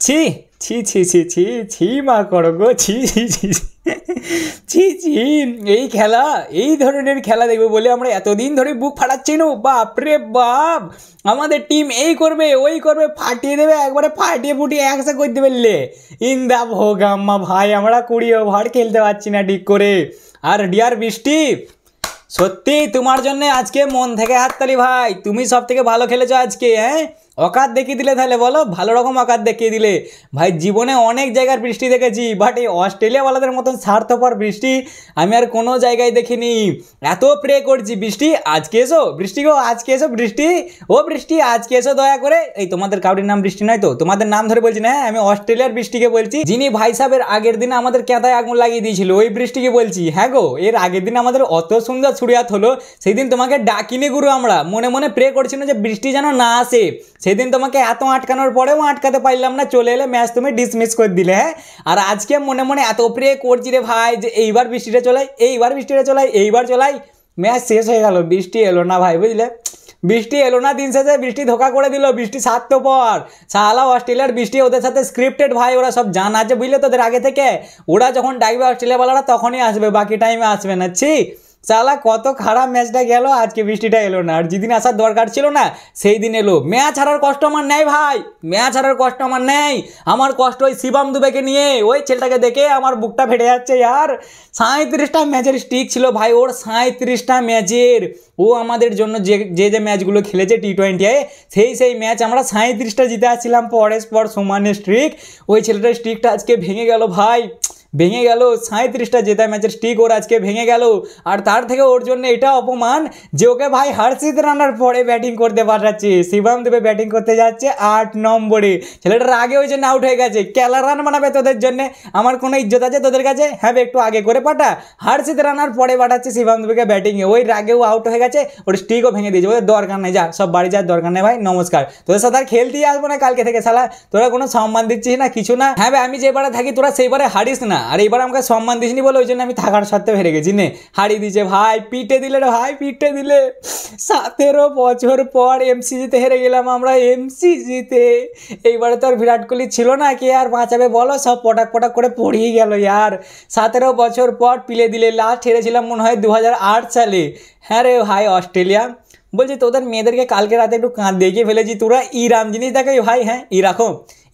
ছি ছি ছি ছি ছি ছি মা করো গো, ছি ছি ছি ছি ছি। এই খেলা, এই ধরনের খেলা দেখবো বলে আমরা এতদিন ধরে বুক ফাটাচ্ছি না। বাপ রে বাপ, আমাদের টিম এই করবে ওই করবে, ফাটিয়ে দেবে একবারে, ফাটিয়ে ফুটিয়ে একসা করে দেবে। লে ইন্দা ভোগাম্মা ভাই, আমরা 20 ওভার খেলতে পারছি না ঠিক করে। আর ডিয়ার বৃষ্টি, সত্যি তোমার জন্য আজকে মন থেকে হাততালি ভাই, তুমি সব থেকে ভালো খেলেছো আজকে। হ্যাঁ, অকাত দেখিয়ে দিলে, তাহলে বলো, ভালো রকম অকাত দেখিয়ে দিলে ভাই। জীবনে অনেক জায়গার বৃষ্টি দেখেছি, বাট এই অস্ট্রেলিয়াওয়ালাদের মতন স্বার্থপর বৃষ্টি আমি আর কোনো জায়গায় দেখিনি। এত প্রে করছি বৃষ্টি আজকে এসো, বৃষ্টি গো আজকে এসো, বৃষ্টি ও বৃষ্টি আজকে এসো দয়া করে। এই তোমাদের কাউরির নাম বৃষ্টি নয় তো, তোমাদের নাম ধরে বলছি না, হ্যাঁ আমি অস্ট্রেলিয়ার বৃষ্টিকে বলছি, যিনি ভাই সাহেবের আগের দিন আমাদের ক্যাঁথায় আগুন লাগিয়ে দিয়েছিল, ওই বৃষ্টিকে বলছি। হ্যাঁ গো, এর আগের দিন আমাদের অত সুন্দর ছুড়িয়াত হলো, সেই দিন তোমাকে ডাকিনি গুরু, আমরা মনে মনে প্রে করছি না যে বৃষ্টি যেন না আসে। সেদিন তোমাকে এত আটকানোর পরেও আটকাতে পারলাম না, চলে এলে ম্যাচ তুমি ডিসমিস করে দিলে। হ্যাঁ, আর আজকে মনে মনে এত প্রে করছি রে ভাই যে এইবার বৃষ্টিটা চলাই, এইবার বৃষ্টিটা চলাই, এইবার চলাই। ম্যাচ শেষ হয়ে গেল, বৃষ্টি এলো না ভাই, বুঝলে, বৃষ্টি এলো না। দিন শেষে বৃষ্টি ধোকা করে দিল, বৃষ্টি স্বার্থপর সালা। অস্ট্রেলিয়ার বৃষ্টি ওদের সাথে স্ক্রিপ্টেড ভাই, ওরা সব জানা আছে বুঝলে তোদের আগে থেকে। ওরা যখন ডাকবে অস্ট্রেলিয়াওয়ালারা তখনই আসবে, বাকি টাইমে আসবে না। ছি সালা, কত খারাপ ম্যাচটা গেল, আজকে বৃষ্টিটা এলো না। আর যেদিন আসার দরকার ছিল না সেই দিন এলো। ম্যাচ হারার কষ্ট আমার নেই ভাই, ম্যাচ হারার কষ্ট আমার নেই। আমার কষ্ট ওই শিবম দুবেকে নিয়ে, ওই ছেলেটাকে দেখে আমার বুকটা ফেটে যাচ্ছে। আর 37টা ম্যাচের স্টিক ছিল ভাই ওর, 37টা ম্যাচের। ও আমাদের জন্য যে ম্যাচগুলো খেলেছে T20, সেই ম্যাচ আমরা 37টা জিতে আসছিলাম পরের পর সমানের স্ট্রিক। ওই ছেলেটার স্ট্রিকটা আজকে ভেঙে গেল ভাই, ভেঙে গেল। 37টা জেতা ম্যাচের স্টিক ওর আজকে ভেঙে গেল। আর তার থেকে ওর জন্য এটা অপমান যে ওকে ভাই হর্ষিত রানার পরে ব্যাটিং করতে পাঠাচ্ছে। শিবম দুবে ব্যাটিং করতে যাচ্ছে 8 নম্বরে, ছেলেটার আগে ওই জন্য আউট হয়ে গেছে। কেলা রান বানাবে তোদের জন্য, আমার কোনো ইজ্জত আছে তোদের কাছে? হ্যাঁ, একটু আগে করে পাঠা। হর্ষিত রানার পরে পাঠাচ্ছে শিবম দুবেকে ব্যাটিংয়ে, ওই রাগেও আউট হয়ে গেছে, ওর স্টিকও ভেঙে দিয়েছে। ওদের দরকার নেই, যা সব বাড়ি যাওয়ার দরকার নেই ভাই, নমস্কার। তোদের সাথে আর খেলতেই আসবো না কালকে থেকে শালা, তোরা কোনো সম্মান দিচ্ছিস না কিছু না। হ্যাঁ ভাই, আমি যেবারে থাকি তোরা সেইবারে হারিস না, আর এইবার আমাকে সম্মান দিসনি বলে ওই জন্য আমি থাকার সত্ত্বেও হেরে গেছি। নে হারিয়ে দিয়েছে ভাই, পিটে দিলে রে ভাই, পিটে দিলে। 17 বছর পর এমসিজিতে হেরে গেলাম আমরা, এমসিজিতে। এইবারে তো আর বিরাট কোহলি ছিল না, কে আর বাঁচাবে বলো, সব পটাক পটাক করে পড়িয়ে গেল ইয়ার। 17 বছর পর পিলে দিলে। লাস্ট হেরেছিলাম মনে হয় 2008 সালে। হ্যাঁ রে ভাই অস্ট্রেলিয়া, বলছি তোদের মেয়েদেরকে কালকে রাতে একটু কাঁদ দেখিয়ে ফেলেছি, তোরা ইরাম জিনিস দেখে ভাই। হ্যাঁ, ই রাখো,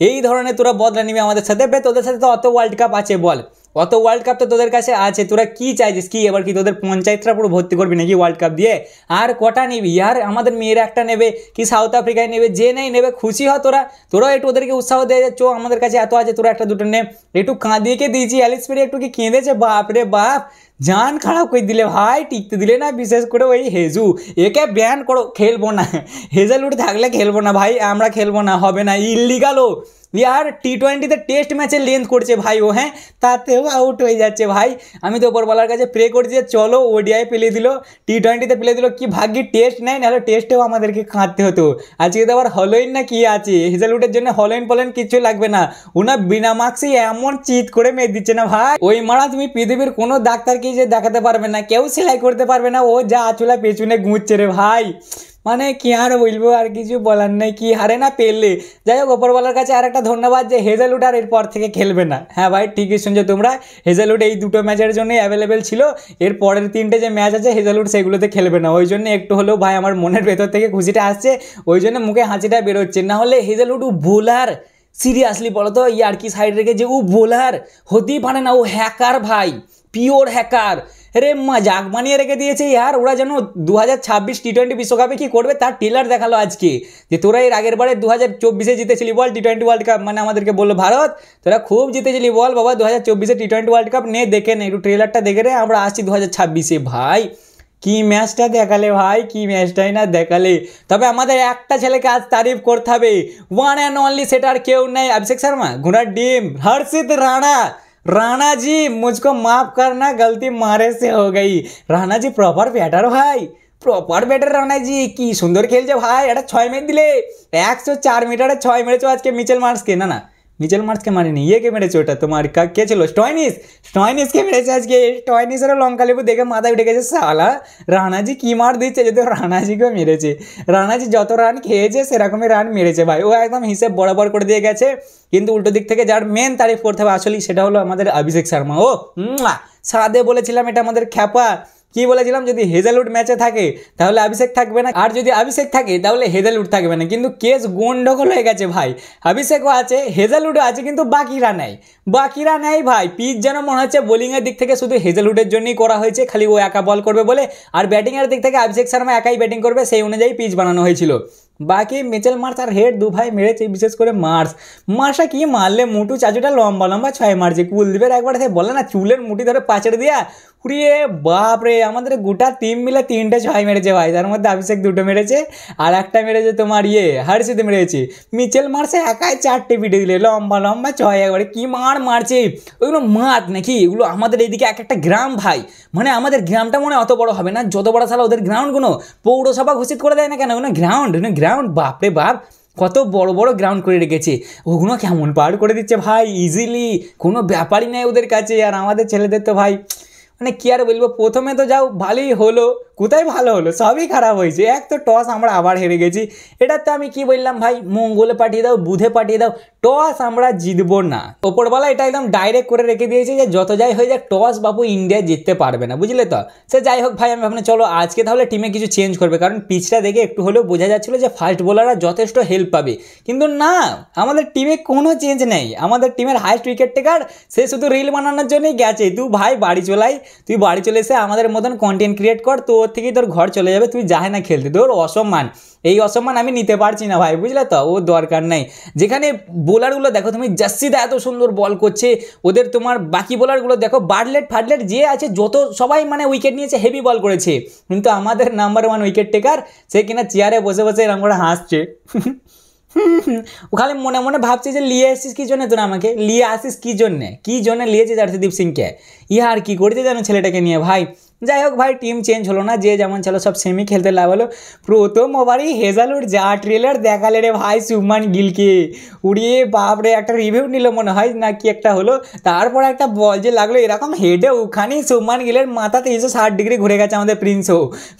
এই ধরনের তোরা বদলা নিবি আমাদের সাথে। তোদের সাথে তো অত ওয়ার্ল্ড কাপ আছে, বল অত ওয়ার্ল্ড কাপ তো তোদের কাছে আছে, তোরা কি চাইছিস? কি এবার কি তোদের পঞ্চায়েতরা পুরো ভর্তি করবি নাকি ওয়ার্ল্ড কাপ দিয়ে? আর কটা নিবি? আর আমাদের মেয়েরা একটা নেবে কি সাউথ আফ্রিকায় নেবে, যে নেই নেবে, খুশি হ তোরা। তোরাও একটু ওদেরকে উৎসাহ দিয়ে যাচ্ছ, আমাদের কাছে এত আছে, তোরা একটা দুটো নে। একটু কাঁদিয়েকে দিয়েছি, অ্যালিস পেরি একটু কি কেঁদেছে, বাপ রে বাপ, জান খারাপ করে দিলে ভাই, টিকতে দিলে না। বিশেষ করে ওই হেজু, একে ব্যান করো, খেলবো না। হেজেলউড থাকলে খেলবো না ভাই, আমরা খেলবো না, হবে না, ইলিগালও। यार T20 টেস্ট ম্যাচের লেন্থ করছে ভাই ও, হ্যাঁ তাতেও আউট হয়ে যাচ্ছে ভাই। আমি তো ওপরওয়ালার কাছে প্রে করছি যে চলো ওডিআই পেলে দিল, T20 পেলে দিল, কি ভাগ্যি টেস্ট নেয়, নাহলে টেস্টেও আমাদেরকে কাঁদতে হতো। আজকে তো আবার হলোইন না কি আছে, হেজেলউডের জন্য হলোইন পলেন কিছু লাগবে না, ওনা বিনা মার্কসই এমন চিট করে মেরে দিচ্ছে না ভাই। ওই মারা তুমি পৃথিবীর কোনো ডাক্তারকে যে দেখাতে পারবে না, কেউ সেলাই করতে পারবে না, ও যা আচুলা পেছনে গুঁজছে রে ভাই। মানে কি আর বলবো, আর কিছু বলার নেই, কি হারে না পেলে। যাই হোক, ওপরওয়ালার কাছে আর একটা ধন্যবাদ যে হেজেলউড আর এরপর থেকে খেলবে না। হ্যাঁ ভাই, ঠিকই শুনছো তোমরা, হেজেলউড এই দুটো ম্যাচের জন্য অ্যাভেলেবেল ছিল, এর পরের 3টে যে ম্যাচ আছে হেজেলউড সেগুলোতে খেলবে না। ওই জন্য একটু হলেও ভাই আমার মনের ভেতর থেকে খুশিটা আসছে, ওই জন্য মুখে হাসিটা বেরোচ্ছে। না হলে হেজেলউড বোলার, সিরিয়াসলি বলো তো, ইয়ার কি সাইড রেখে যে ও বোলার হতেই পারে না, ও হ্যাকার ভাই, পিওর হ্যাকার। রে মজাক বানিয়ে রেখে দিয়েছে ইয়ার। ওরা যেন 2026 T20 বিশ্বকাপে কি করবে তার টেলার দেখালো আজকে, যে তোরা এর আগের বারে 2024 জিতেছিলি বল T20 ওয়ার্ল্ড কাপ, মানে আমাদেরকে বললো ভারত তোরা খুব জিতেছিলি বল বাবা 2024 T20 ওয়ার্ল্ড কাপ, নে দেখে নে একটু ট্রেলারটা দেখে রে, আমরা আসছি 2026 ভাই। কি ম্যাচটা দেখালে ভাই, কি ম্যাচটাই না দেখালে। তবে আমাদের একটা ছেলেকে আজ তারিফ করতে হবে, ওয়ান অ্যান্ড অনলি, সেটা আর কেউ নেই, অভিষেক শর্মা, ঘোড়ার ডিম, हर्षित राणा। राणा जी मुझको माफ करना, गलती मारे से हो गई। राणा जी प्रॉपर बैटर भाई, প্রপার ব্যাটার রানা জি, কি সুন্দর খেলছে ভাই। এটা 6 মেরে দিলে, 104 মিটারে 6 মেরেছো আজকে মিচেল মার্শকে। না না, মিচেল মার্চকে মারেনি, কে মেরেছে ওটা তোমার, কে ছিল, স্টয়নিসকে মেরেছে আজকে। স্টয়নিসেরও লঙ্কা লেবু দেখে মাথায় উঠে গেছে, সালা রানাজি কি মার দিচ্ছে, যদি রানাজিকেও মেরেছে। রানাজি যত রান খেয়েছে সেরকমই রান মেরেছে ভাই, ও একদম হিসেব বরাবর করে দিয়ে গেছে। কিন্তু উল্টো দিক থেকে যার মেন তারিফ করতে হবে আসলেই সেটা হলো আমাদের অভিষেক শর্মা। ও সাদে বলেছিলাম এটা আমাদের খ্যাপা, কি বলেছিলাম, যদি হেজেলউড ম্যাচে থাকে তাহলে অভিষেক থাকবে না, আর যদি অভিষেক থাকে তাহলে হেজেলউড থাকবে না। কিন্তু কেস গন্ডগোল হয়ে গেছে ভাই, অভিষেকও আছে হেজেলউডও আছে, কিন্তু বাকিরা নেই ভাই। পিচ যেন মনে হচ্ছে বোলিংয়ের দিক থেকে শুধু হেজেলউডের জন্যই করা হয়েছে, খালি ও একা বল করবে বলে, আর ব্যাটিংয়ের দিক থেকে অভিষেক শর্মা একাই ব্যাটিং করবে, সেই অনুযায়ী পিচ বানানো হয়েছিল। বাকি মিচেল মার্চ আর হেড দু ভাই মেরেছে, বিশেষ করে মার্চটা কি মারলে, মুটু চাচুটা লম্বা 6 মারছে। কুলদীপের একবার বলে না চুলের মুঠি ধরে পাচড়ে দিয়া, উড়িয়ে বাপ রে, আমাদের গোটা টিম মিলে 3টে 6 মেরেছে ভাই, তার মধ্যে অভিষেক 2টো মেরেছে আর একটা মেরেছে তোমার হর্ষিত মেরেছে। মিচেল মার্চে একাই 4টে পিটে দিলে, লম্বা 6 একবারে, কি মারছে। ওইগুলো মাঠ নাকি, এগুলো আমাদের এইদিকে একটা গ্রাম ভাই, মানে আমাদের গ্রামটা মনে অত বড় হবে না, যত বড় সালা ওদের গ্রাউন্ডগুলো, পৌরসভা ঘোষিত করে দেয় না কেন, ওগুলো গ্রাউন্ড বাপরে বাপ, কত বড় বড় গ্রাউন্ড করে রেখেছে, ওগুলো কেমন পার করে দিচ্ছে ভাই ইজিলি, কোনো ব্যাপারই নেই ওদের কাছে। আর আমাদের ছেলেদের তো ভাই মানে কি আর বলবো, প্রথমে তো যাও ভালোই হলো, কোথায় ভালো হলো, সবই খারাপ হয়েছে। এক তো টস আমরা আবার হেরে গেছি, এটা তো আমি কি বললাম ভাই, মঙ্গলে পাঠিয়ে দাও, বুধে পাঠিয়ে দাও, টস আমরা জিতবো না। ওপরবেলা এটা একদম ডাইরেক্ট করে রেখে দিয়েছে যে যত যাই হয়ে যাক টস বাবু ইন্ডিয়া জিততে পারবে না, বুঝলে তো। সে যাই হোক ভাই, আমি ভাবলাম চলো আজকে তাহলে টিমে কিছু চেঞ্জ করবে, কারণ পিচটা দেখে একটু হলেও বোঝা যাচ্ছিলো যে ফাস্ট বোলাররা যথেষ্ট হেল্প পাবে, কিন্তু না, আমাদের টিমে কোনো চেঞ্জ নেই। আমাদের টিমের হাইস্ট উইকেট টেকার সে শুধু রিল বানানোর জন্যই গেছে, তুই ভাই তুই বাড়ি চলে এসে আমাদের মতন কন্টেন্ট ক্রিয়েট কর, তোর থেকেই তোর ঘর চলে যাবে, তুই যাহে না খেলতে, তোর অসম্মান, এই অসম্মান আমি নিতে পারছি না ভাই, বুঝলে তো, ও দরকার নাই। যেখানে বোলারগুলো দেখো তুমি, জাসিদা এত সুন্দর বল করছে, ওদের তোমার বাকি বোলারগুলো দেখো, বার্টলেট যে আছে যত সবাই মানে উইকেট নিয়েছে, হেভি বল করেছে, কিন্তু আমাদের নাম্বার 1 উইকেট টেকার সে কিনা চেয়ারে বসে এরকম করে হাসছে। ও খালি মনে মনে ভাবছে যে লিয়ে আসিস কি জন্য, তোরা আমাকে লিয়ে আসিস কি জন্য লিয়েছে জার্সিদীপ সিংকে, আর কি করতে জানো ছেলেটাকে নিয়ে ভাই। যাই হোক ভাই, টিম চেঞ্জ হলো না, যে যেমন ছিল সব সেমি খেলতে লাগলো। প্রথম ওভারই হেজালউড যা ট্রেলার দেখালে রে ভাই শুভমান গিলকে, উড়িয়ে বাপরে, একটা রিভিউ নিল মনে হয় না কি একটা হলো, তারপর একটা বল যে লাগলো এরকম হেডে, ওখানেই শুভমান গিলের মাথা 360 ডিগ্রি ঘুরে গেছে আমাদের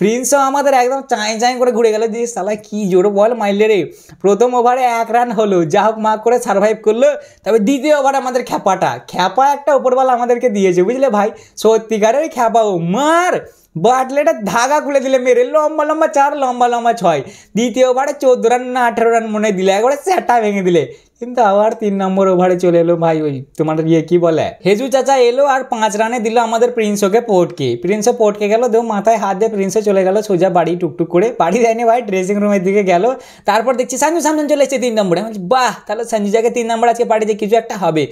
প্রিন্সও আমাদের একদম চাই করে ঘুরে গেল, যে সালা কি জোর বল মারলে রে। প্রথম ওভারে 1 রান হলো, যা হোক মার্ক করে সার্ভাইভ করলো। তবে দ্বিতীয় ওভারে আমাদের খ্যাপা একটা ওপরওয়ালা আমাদেরকে দিয়েছে, বুঝলে ভাই, সত্যিকারের খ্যাপা। ও মার বাটলেটা ধাগা খুলে দিলে মেরে, লম্বা 4 লম্বা 6। দ্বিতীয় ওভারে 14 রান না 18 রান মনে দিলে, একবারে সেটা ভেঙে দিলে। কিন্তু আবার 3 নম্বর ওভারে চলে এলো ভাই, ওই তোমার কি বলে, হেজু চাচা এলো আর 5 রানে দিল আমাদের প্রিন্সকে পটকে গেল, দেও মাথায় হাত দিয়ে প্রিন্সও চলে গেল সোজা বাড়ি, টুকটুক করে বাড়ি যায়নি ভাই, ড্রেসিং রুমের দিকে গেল। তারপর দেখছি সঞ্জু চলে এসেছে 3 নম্বরে, আমি বাহ, তাহলে সঞ্জু জায়গায় 3 নম্বর আজকে পার্টিতে কিছু একটা হবে।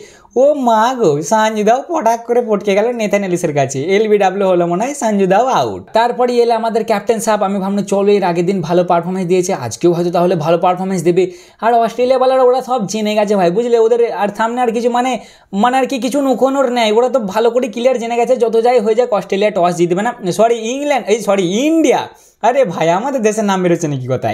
ও মা গো, সঞ্জু দাও পটাক করে পটকে গেল নেথান এলিসের কাছে, LBW হলো মনে হয়, সঞ্জু দাও আউট। তারপরে এলে আমাদের ক্যাপ্টেন সাহেব, আমি ভাবলাম চলো এর আগের দিন ভালো পারফরমেন্স দিয়েছে, আজকেও হয়তো তাহলে ভালো পারফরমেন্স দেবে। আর অস্ট্রেলিয়া বলার ওরা সব জেনে গেছে ভাই, বুঝলে, ওদের আর সামনে আর কিছু মানে আর কি কিছু নুকোনোর নেই, ওরা তো ভালো করে ক্লিয়ার জেনে গেছে যত যাই হয়ে যাক অস্ট্রেলিয়া টস জিতবে না, ইন্ডিয়া, আরে ভাই আমাদের দেশের নাম বেরোচ্ছে নাকি কথা,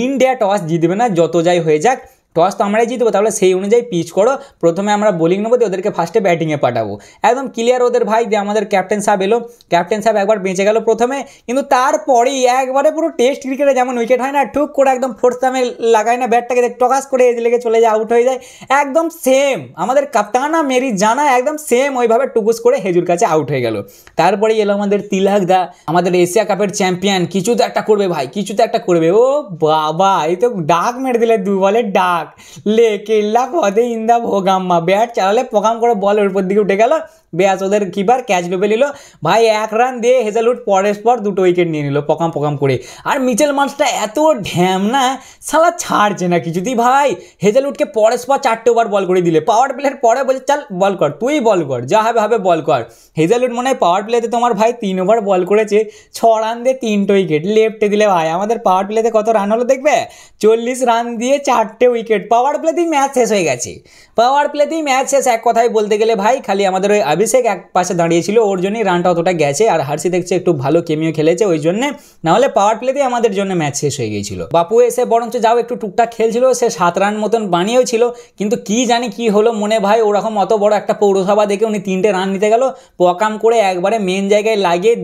ইন্ডিয়া টস জিতবে না, যত যাই হয়ে যাক টস তো আমরাই জিতবো, তাহলে সেই অনুযায়ী পিচ করো, প্রথমে আমরা বোলিং নেবো, ওদেরকে ফার্স্টে ব্যাটিংয়ে পাঠাবো, একদম ক্লিয়ার ওদের ভাই। দিয়ে আমাদের ক্যাপ্টেন সাহেব এলো, ক্যাপ্টেন সাহেব একবার বেঁচে গেল প্রথমে, কিন্তু তারপরেই একবারে পুরো টেস্ট ক্রিকেটে যেমন উইকেট হয় না, ঠুক করে একদম ফোর্থ টাইমে লাগায় না ব্যাটটাকে, টকাস করে এজ লেগে চলে যায়, আউট হয়ে যায়, একদম সেম আমাদের কাপ্তানা মেরি জানা, একদম সেম ওইভাবে টুকুস করে হেজুর কাছে আউট হয়ে গেল। তারপরেই এলো আমাদের তিলক দা, আমাদের এশিয়া কাপের চ্যাম্পিয়ন, কিছু তো একটা করবে ভাই, ও বাবা, এই তো ডাক মেরে দিলে, 2 বলে ডাক, লে কেল্লা পদে ইন্দা ভোগাম্মা, ব্যাট চালালে পকাম করে বল ওর উপর দিকে উঠে গেল, ব্যাস ওদের কিপার ক্যাচ ডুবে নিল ভাই, 1 রান দিয়ে হেজালউড পরের পর 2টো উইকেট নিয়ে নিল পকাম করে। আর মিচেল মার্চটা এত ঢ্যামনা, সালা ছাড়ছে না কিছুতেই ভাই, হেজালউডকে পরের পর 4টে ওভার বল করে দিলে, পাওয়ার প্লের পরে বলছে চাল বল কর, তুই বল কর, যা হবে বল কর। হেজালউড মনে হয় পাওয়ার প্লেতে তোমার ভাই 3 ওভার বল করেছে, 6 রান দিয়ে 3টে উইকেট, লেফটে দিলে ভাই। আমাদের পাওয়ার প্লেতে কত রান হলো দেখবে, 40 রান দিয়ে 4টে উইকেট, পাওয়ার প্লেতেই ম্যাচ শেষ হয়ে গেছে, এক কথায় বলতে গেলে ভাই, খালি আমাদের ওই অভিষেক এক পাশে দাঁড়িয়েছিল, ওর জন্যই রানটা অতটা গেছে। আর হার্ষি দেখছে একটু ভালো কেমিও খেলেছে ওই জন্যে, নাহলে পাওয়ার প্লেতেই আমাদের জন্য ম্যাচ শেষ হয়ে গিয়েছিল। বাপু এসে বরঞ্চ যাও একটু টুকটাক খেলছিল, সে 7 রান মতন বানিয়েও ছিল, কিন্তু কি জানি কি হলো মনে ভাই, ওরকম অত বড় একটা পৌরসভা দেখে উনি 3টে রান নিতে গেল, পকাম করে একবারে মেন জায়গায় লাগিয়ে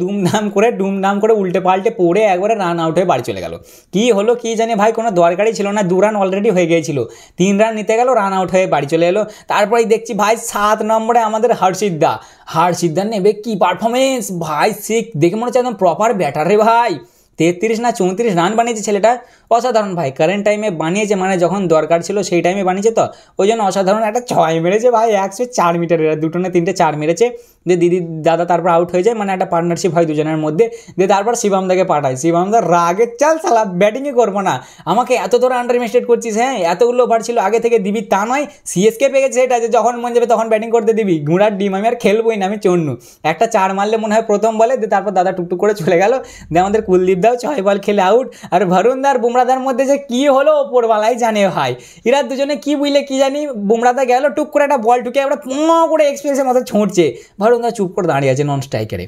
দুমদাম করে উল্টে পাল্টে পড়ে একবারে রান আউট হয়ে বাড়ি চলে গেল। কি হলো কি জানি ভাই, কোনো দরকারই ছিল না, 2 রান অলরেডি হয়ে গিয়েছিল, 3 রান নিতে গেল, রান আউট হয়ে বাড়ি চলে এলো। তারপরেই দেখছি ভাই 7 নম্বরে আমাদের হর্ষিদদা নেবে কি পারফরমেন্স ভাই, সে দেখে মনে হচ্ছে একদম প্রপার ব্যাটার রে ভাই। 33 না 34 রান বানিয়েছে ছেলেটা, অসাধারণ ভাই। কারেন্ট টাইমে বানিয়েছে, মানে যখন দরকার ছিল সেই টাইমে বানিয়েছে, তো ওই জন্য অসাধারণ একটা 6 মেরেছে ভাই 104 মিটারের, 2টো না 3টে 4 মেরেছে। দিয়ে দিদি দাদা তারপর আউট হয়ে যায়, মানে একটা পার্টনারশিপ হয় দুজনের মধ্যে। দিয়ে তারপর শিবামদাকে পাঠায়, শিবামদা রাগে চাল সালা ব্যাটিংই করবো না, আমাকে এত তোরা আন্ডার এস্টিমেট করছিস, হ্যাঁ এতগুলো ওভার ছিল আগে থেকে দিবি, তা নয় সিএসকে পেয়ে গেছে সেটা যে যখন মন যাবে তখন ব্যাটিং করতে দিবি, ঘোড়ার ডিম, আমি আর খেলবোই না, আমি চন্নু। একটা 4 মারলে মনে হয় প্রথম বলে, দিয়ে তারপর দাদা টুকটুক করে চলে গেল। দিয়ে আমাদের কুলদীপ দাও 6 বল খেলে আউট। আর ভারুনদার বুমরাদার মধ্যে যে কী হলো ওপরওয়ালাই জানে ভাই, এরা দুজনে কি বুঝলে কি জানি, বুমরাদা গেল টুক করে একটা বল ঢুকে আমরা করে এক্সপিরিয়েন্সের মতো ছুঁটছে, ভারুনদা চুপ করে দাঁড়িয়ে আছে নন স্ট্রাইকারে।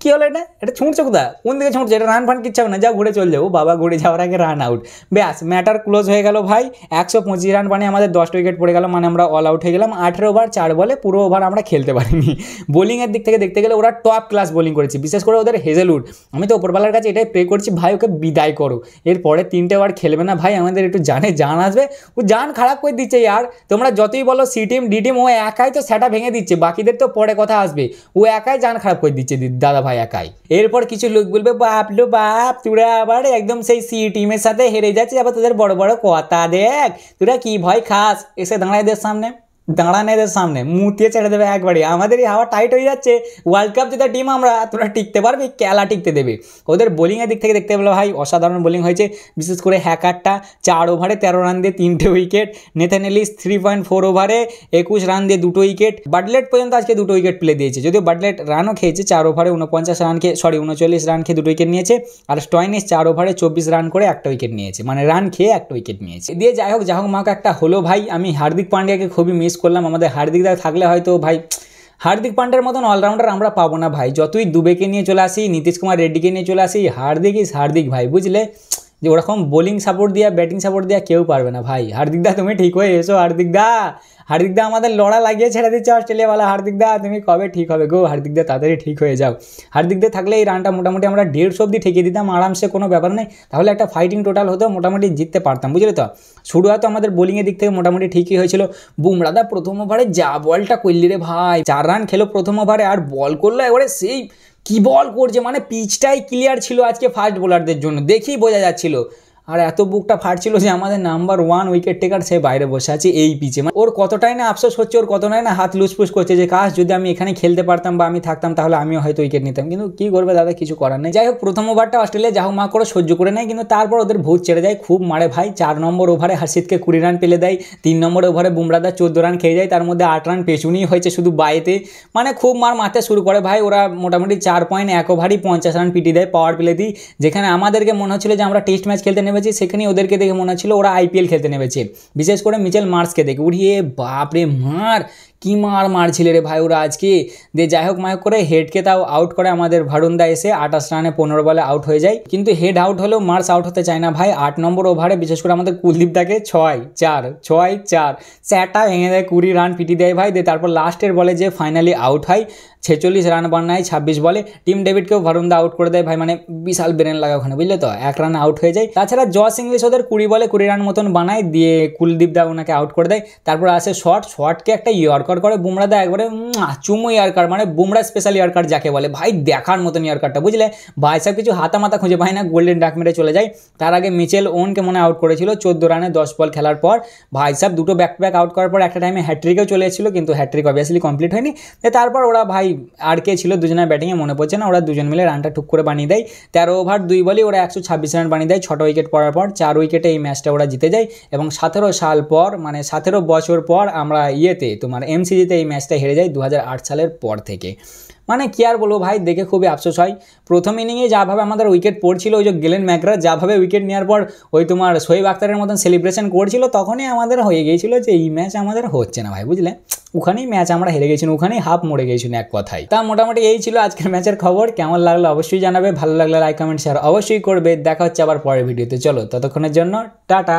কী হলো এটা ছুঁটছে কোথায়, কোন দিকে ছুঁটছে, এটা রান ফান কিচ্ছু হবে না, যা ঘুরে চলে যাবো বাবা, ঘুরে যাওয়ার আগে রান আউট, ব্যাস ম্যাটার ক্লোজ হয়ে গেল ভাই। 125 রান বানিয়ে আমাদের 10টা উইকেট পড়ে গেল, মানে আমরা অল আউট হয়ে গেলাম। 18 ওভার 4 বলে, পুরো ওভার আমরা খেলতে পারিনি। বোলিংয়ের দিক থেকে দেখতে গেলে ওরা টপ ক্লাস বোলিং করেছে, বিশেষ করে ওদের হেজেলউড। আমি তো ওপরওয়ালার কাছে এটাই প্রে করছি ভাই, ওকে বিদায় করো, এরপরে 3টে ওভার খেলবে না ভাই, আমাদের একটু জান আসবে, ও জান খারাপ করে দিচ্ছে ইয়ার। তোমরা যতই বলো সি টিম ডি টিম, ও একাই তো সেটা ভেঙে দিচ্ছে, বাকিদের তো পরে কথা আসবে, ও একাই জান খারাপ করে দিচ্ছে দাদা ভাই একাই। এরপর কিছু লোক বলবে বাপ লো বাপ, তোরা আবার একদম সেই সি টিমের সাথে হেরে যাচ্ছিস, আবার তোদের বড় বড় কথা দেখ, তোরা কি ভয় খাস, এসে দাঁড়ানোদের সামনে মুতিয়ে ছেড়ে দেবে একবারে। আমাদের এই হাওয়া টাইট হয়ে যাচ্ছে, ওয়ার্ল্ড কাপ জেতা টিম আমরা, তোরা টিকতে পারবি, খেলা টিকতে দেবে। ওদের বোলিংয়ের দিক থেকে দেখতে পেলো ভাই অসাধারণ বোলিং হয়েছে, বিশেষ করে হ্যাকারটা 4 ওভারে 13 রান দিয়ে 3টে উইকেট, নেথান এলিস 3.4 ওভারে 21 রান দিয়ে 2টো উইকেট, বাটলেট পর্যন্ত আজকে 2টো উইকেট প্লে দিয়েছে, যদিও বাটলেট রানও খেয়েছে, 4 ওভারে 39 রান খেয়ে 39 রান খেয়ে 2টো উইকেট নিয়েছে। আর স্টয়নিস 4 ওভারে 24 রান করে 1টা উইকেট নিয়েছে, মানে রান খেয়ে 1টা উইকেট নিয়েছে। দিয়ে যাই হোক মাকে একটা হলো ভাই, আমি হার্দিক পান্ডিয়াকে খুবই মিস করলাম, আমাদের হার্দিকদা থাকলে হয়তো ভাই হার্দিক পান্ডিয়ার মতন অলরাউন্ডার আমরা পাবো না ভাই, যতই দুবেকে নিয়ে চলে আসি, নীতিশ কুমার রেড্ডিকে নিয়ে চলে আসি, হার্দিক ভাই বুঝলে, যে ওরকম বোলিং সাপোর্ট দিয়া ব্যাটিং সাপোর্ট দিয়া কেউ পারবে না ভাই। হার্দিকদা তুমি ঠিক হয়ে এসো, হার্দিকদা আমাদের লড়া লাগিয়ে ছেড়ে দিচ্ছে অস্ট্রেলিয়াওয়ালা, হার্দিকদা তুমি কবে ঠিক হবে গো, হার্দিকদা তাড়াতাড়ি ঠিক হয়ে যাও। হার্দিকদা থাকলে এই রানটা মোটামুটি আমরা 150 অব্দি ঠেকিয়ে দিতাম আরামসে, কোনো ব্যাপার নেই, তাহলে একটা ফাইটিং টোটাল হতো, মোটামুটি জিততে পারতাম বুঝলে তো। শুরু হয়তো আমাদের বোলিংয়ের দিক থেকে মোটামুটি ঠিকই হয়েছিল, বুমরাদা প্রথম ওভারে যা বলটা করলি রে ভাই, 4 রান খেলো প্রথম ওভারে, আর বল করলো একবারে সেই কি বল করছে, মানে পিচটাই ক্লিয়ার ছিল আজকে ফাস্ট বোলারদের জন্য, দেখেই বোঝা যাচ্ছিল। আর এত বুকটা ফাটছিল যে আমাদের নাম্বার 1 উইকেট টেকার সে বাইরে বসে আছে এই পিচে, মানে ওর কতটাই না আফসোস হচ্ছে, ওর কতটাই না হাত লুসফুস করছে যে কাশ যদি আমি এখানে খেলতে পারতাম বা আমি থাকতাম তাহলে আমিও হয়তো উইকেট নিতাম, কিন্তু কি করবে দাদা, কিছু করার নেই। যাই হোক প্রথম ওভারটা অস্ট্রেলিয়া যা হোক মা করে সহ্য করে নেয়, কিন্তু তারপর ওদের ভূত ছেড়ে যায়, খুব মারে ভাই। 4 নম্বর ওভারে হার্ষিদকে 20 রান পেলে দেয়, 3 নম্বর ওভারে বুমরাদা 14 রান খেয়ে যায়, তার মধ্যে 8 রান পেছুনি হয়েছে শুধু বাইতে, মানে খুব মারতে শুরু করে ভাই ওরা। মোটামুটি 4.1 ওভারই 50 রান পিটি দেয় পাওয়ার প্লে দিয়ে, যেখানে আমাদেরকে মনে হচ্ছিল যে আমরা টেস্ট ম্যাচ খেলতে নেমেছি, সেখানে ওদেরকে দেখে মনে হচ্ছিল ওরা আইপিএল খেলতে নেমেছে। বিশেষ করে মিচেল মার্শকে দেখে উড়িয়ে বাপরে কি মারছিলে রে ভাই ওরা আজকে। দিয়ে যাই হোক মায়ক করে হেডকে তাও আউট করে আমাদের ভারুনদা এসে 28 রানে 15 বলে আউট হয়ে যায়, কিন্তু হেড আউট হলেও মার্শ আউট হতে চায় না ভাই। 8 নম্বর ওভারে বিশেষ করে আমাদের কুলদীপদাকে 6-4 স্যাটা ভেঙে দেয়, 20 রান পিটি দেয় ভাই। দিয়ে তারপর লাস্টের বলে যে ফাইনালি আউট হয়, 46 রান বানায় 26 বলে। টিম ডেভিডকেও ভারুনদা আউট করে দেয় ভাই, মানে বিশাল ব্রেন লাগা ওখানে বুঝলে তো, 1 রান আউট হয়ে যায়। তাছাড়া জস ইংলিশ ওদের 20 বলে 20 রান মতন বানায়, দিয়ে কুলদীপদা ওনাকে আউট করে দেয়। তারপর আসে শর্টকে একটা ইয়র্কার করে বুমরাদা, একবারে চুমু ইয়র্কার, মানে বুমরা স্পেশাল ইয়র্কার যাকে বলে ভাই, দেখার মতন ইয়র্কারটা বুঝলে ভাই। সব কিছু হাতা মাথা খুঁজে পায় না, গোল্ডেন ডাক মেরে চলে যায়। তার আগে মিচেল ওনকে মনে আউট করেছিল 14 রানে 10 বল খেলার পর ভাই সাহেব, দুটো ব্যাক টু ব্যাক আউট করার পর একটা টাইমে হ্যাট্রিকেও চলে এসেছিল, কিন্তু হ্যাট্রিক অবভিয়াসলি কমপ্লিট হয়নি। তারপর ওরা ভাই আর কে ছিল দুজনের ব্যাটিংয়ে মনে পড়ছে না, ওরা দুজন মিলে রানটা টুক করে বানিয়ে দেয়। 13 ওভার 2 বলে ওরা 126 রান বানিয়ে দেয়, 6টা উইকেট পড়ার পর 4 উইকেটে এই ম্যাচটা ওরা জিতে যায়। এবং 17 সাল পর, মানে 17 বছর পর আমরা তোমার এমসিজিতে এই ম্যাচটা হেরে যাই 2008 সালের পর থেকে। মানে কি আর বলবো ভাই, দেখে খুবই আফসোস হয়। প্রথম ইনিংয়ে যাভাবে আমাদের উইকেট পড়ছিল, ওই যে গ্লেন ম্যাকগ্রা যাভাবে উইকেট নেওয়ার পর ওই তোমার শোয়েব আখতারের মতন সেলিব্রেশন করছিল, তখনই আমাদের হয়ে গিয়েছিল যে এই ম্যাচ আমাদের হচ্ছে না ভাই, বুঝলে। ওখানেই ম্যাচ আমরা হেরে গেছিলাম, ওখানেই হাফ মরে গেছিল এক কথায়। তা মোটামুটি এই ছিল আজকের ম্যাচের খবর। কেমন লাগলো অবশ্যই জানাবে, ভালো লাগলে লাইক কমেন্ট শেয়ার অবশ্যই করবে। দেখা হচ্ছে আবার পরের ভিডিওতে। চলো ততক্ষণের জন্য টাটা।